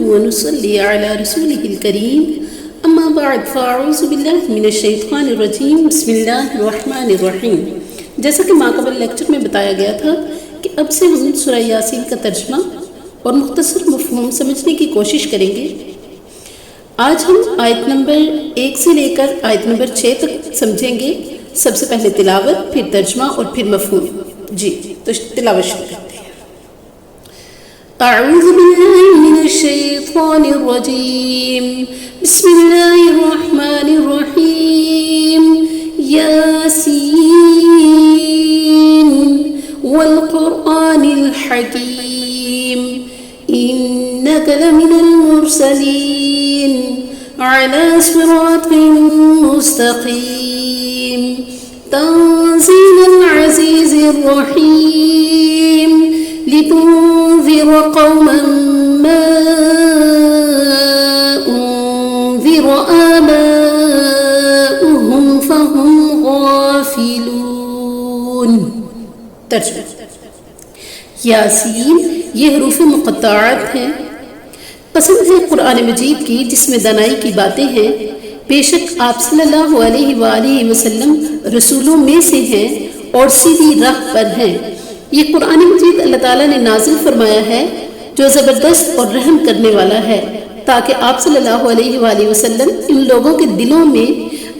ونصلي على رسوله الكريم اما بعد فاعوذ باللہ من الشیطان الرجیم بسم اللہ الرحمن الرحیم۔ جیسا کہ ماقبل لیکچر میں بتایا گیا تھا کہ اب سے ہم سورہ یاسین کا ترجمہ اور مختصر مفہوم سمجھنے کی کوشش کریں گے۔ آج ہم آیت نمبر 1 سے لے کر آیت نمبر 6 تک سمجھیں گے۔ سب سے پہلے تلاوت، پھر ترجمہ اور پھر مفہوم۔ جی تو تلاوت شروع کرتے ہیں۔ اعوذ باللہ من الشیطان الرجیم بسم اللہ الرحمن الرحیم۔ یاسین والقرآن الحکیم انک لمن المرسلین علی صراط مستقیم تنزیل العزیز الرحیم لتنذر قوما ما انذر آباؤهم فهم غافلون۔ ترجمہ۔ یاسین یہ حروف مقطعات ہیں۔ پسند ہے قرآن مجید کی جس میں دانائی کی باتیں ہیں۔ بے شک آپ صلی اللہ علیہ وآلہ وسلم رسولوں میں سے ہیں اور سیدھی راہ پر ہیں۔ یہ قرآن مجید اللہ تعالیٰ نے نازل فرمایا ہے جو زبردست اور رحم کرنے والا ہے، تاکہ آپ صلی اللہ علیہ وآلہ وسلم ان لوگوں کے دلوں میں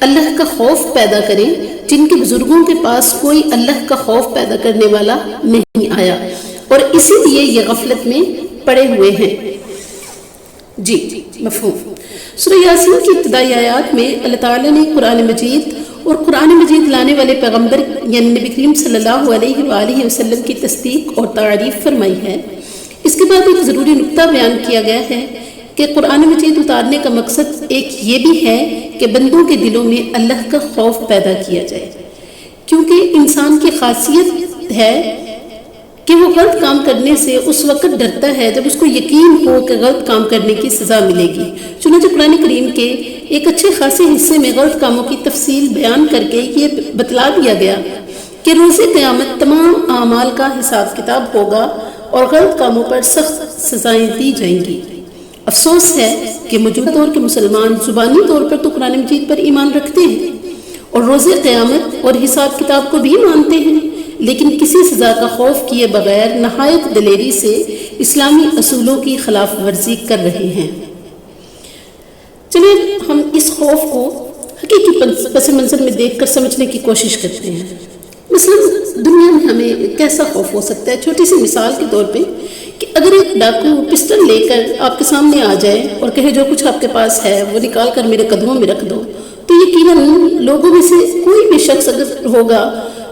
اللہ کا خوف پیدا کریں جن کے بزرگوں کے پاس کوئی اللہ کا خوف پیدا کرنے والا نہیں آیا، اور اسی لیے یہ غفلت میں پڑے ہوئے ہیں۔ جی مفہوم۔ سورہ یاسین کی ابتدائی آیات میں اللہ تعالیٰ نے قرآن مجید اور قرآن مجید لانے والے پیغمبر یعنی نبی کریم صلی اللہ علیہ وآلہ وسلم کی تصدیق اور تعریف فرمائی ہے۔ اس کے بعد ایک ضروری نقطہ بیان کیا گیا ہے کہ قرآن مجید اتارنے کا مقصد ایک یہ بھی ہے کہ بندوں کے دلوں میں اللہ کا خوف پیدا کیا جائے، کیونکہ انسان کی خاصیت ہے کہ وہ غلط کام کرنے سے اس وقت ڈرتا ہے جب اس کو یقین ہو کہ غلط کام کرنے کی سزا ملے گی۔ چنانچہ قرآن کریم کے ایک اچھے خاصے حصے میں غلط کاموں کی تفصیل بیان کر کے یہ بتلا دیا گیا کہ روز قیامت تمام اعمال کا حساب کتاب ہوگا اور غلط کاموں پر سخت سزائیں دی جائیں گی۔ افسوس ہے کہ موجودہ دور کے مسلمان زبانی طور پر تو قرآن مجید پر ایمان رکھتے ہیں اور روز قیامت اور حساب کتاب کو بھی مانتے ہیں، لیکن کسی سزا کا خوف کیے بغیر نہایت دلیری سے اسلامی اصولوں کی خلاف ورزی کر رہے ہیں۔ چلیے ہم اس خوف کو حقیقی پس منظر میں دیکھ کر سمجھنے کی کوشش کرتے ہیں۔ مثلا دنیا میں ہمیں کیسا خوف ہو سکتا ہے؟ چھوٹی سی مثال کے طور پہ کہ اگر ایک ڈاکو پسٹل لے کر آپ کے سامنے آ جائے اور کہے جو کچھ آپ کے پاس ہے وہ نکال کر میرے قدموں میں رکھ دو، تو یقیناً لوگوں میں سے کوئی بھی شخص اگر ہوگا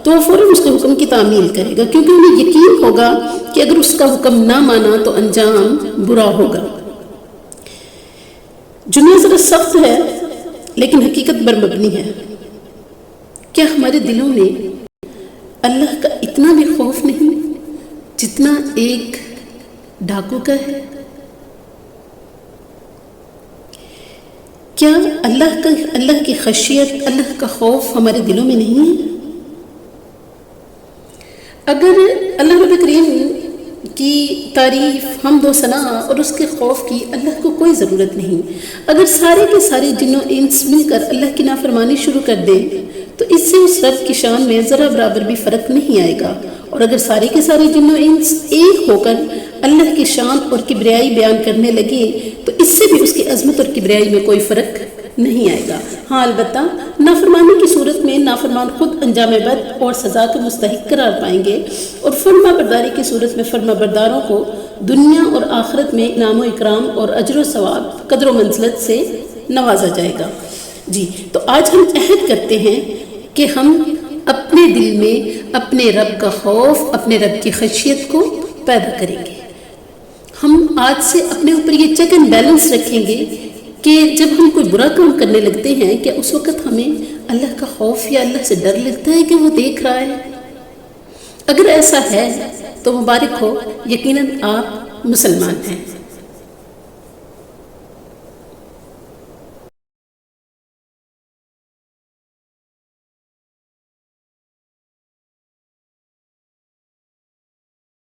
تو وہ فوراً اس کے حکم کی تعمیل کرے گا، کیونکہ انہیں یقین ہوگا کہ اگر اس کا حکم نہ مانا تو انجام برا ہوگا۔ جملہ ذرا سخت ہے لیکن حقیقت پر مبنی ہے۔ کیا ہمارے دلوں میں اللہ کا اتنا بھی خوف نہیں جتنا ایک ڈاکو کا ہے؟ کیا اللہ کی خشیت، اللہ کا خوف ہمارے دلوں میں نہیں ہے؟ اگر اللہ رب کریم کی تعریف، حمد و ثنا اور اس کے خوف کی اللہ کو کوئی ضرورت نہیں، اگر سارے کے سارے جن و انس مل کر اللہ کی نافرمانی شروع کر دیں تو اس سے اس رب کی شان میں ذرا برابر بھی فرق نہیں آئے گا، اور اگر سارے کے سارے جن و انس ایک ہو کر اللہ کی شان اور کبریائی بیان کرنے لگے تو اس سے بھی اس کی عظمت اور کبریائی میں کوئی فرق نہیں آئے گا۔ ہاں البتہ نافرمانی کی صورت میں نافرمان خود انجام بد اور سزا کے مستحق قرار پائیں گے، اور فرما برداری کی صورت میں فرما برداروں کو دنیا اور آخرت میں انعام و اکرام اور اجر و ثواب، قدر و منزلت سے نوازا جائے گا۔ جی تو آج ہم عہد کرتے ہیں کہ ہم اپنے دل میں اپنے رب کا خوف، اپنے رب کی خشیت کو پیدا کریں گے۔ ہم آج سے اپنے اوپر یہ چیک اینڈ بیلنس رکھیں گے کہ جب ہم کوئی برا کام کرنے لگتے ہیں کہ اس وقت ہمیں اللہ کا خوف یا اللہ سے ڈر لگتا ہے کہ وہ دیکھ رہا ہے۔ اگر ایسا ہے تو مبارک ہو، یقیناً آپ مسلمان ہیں۔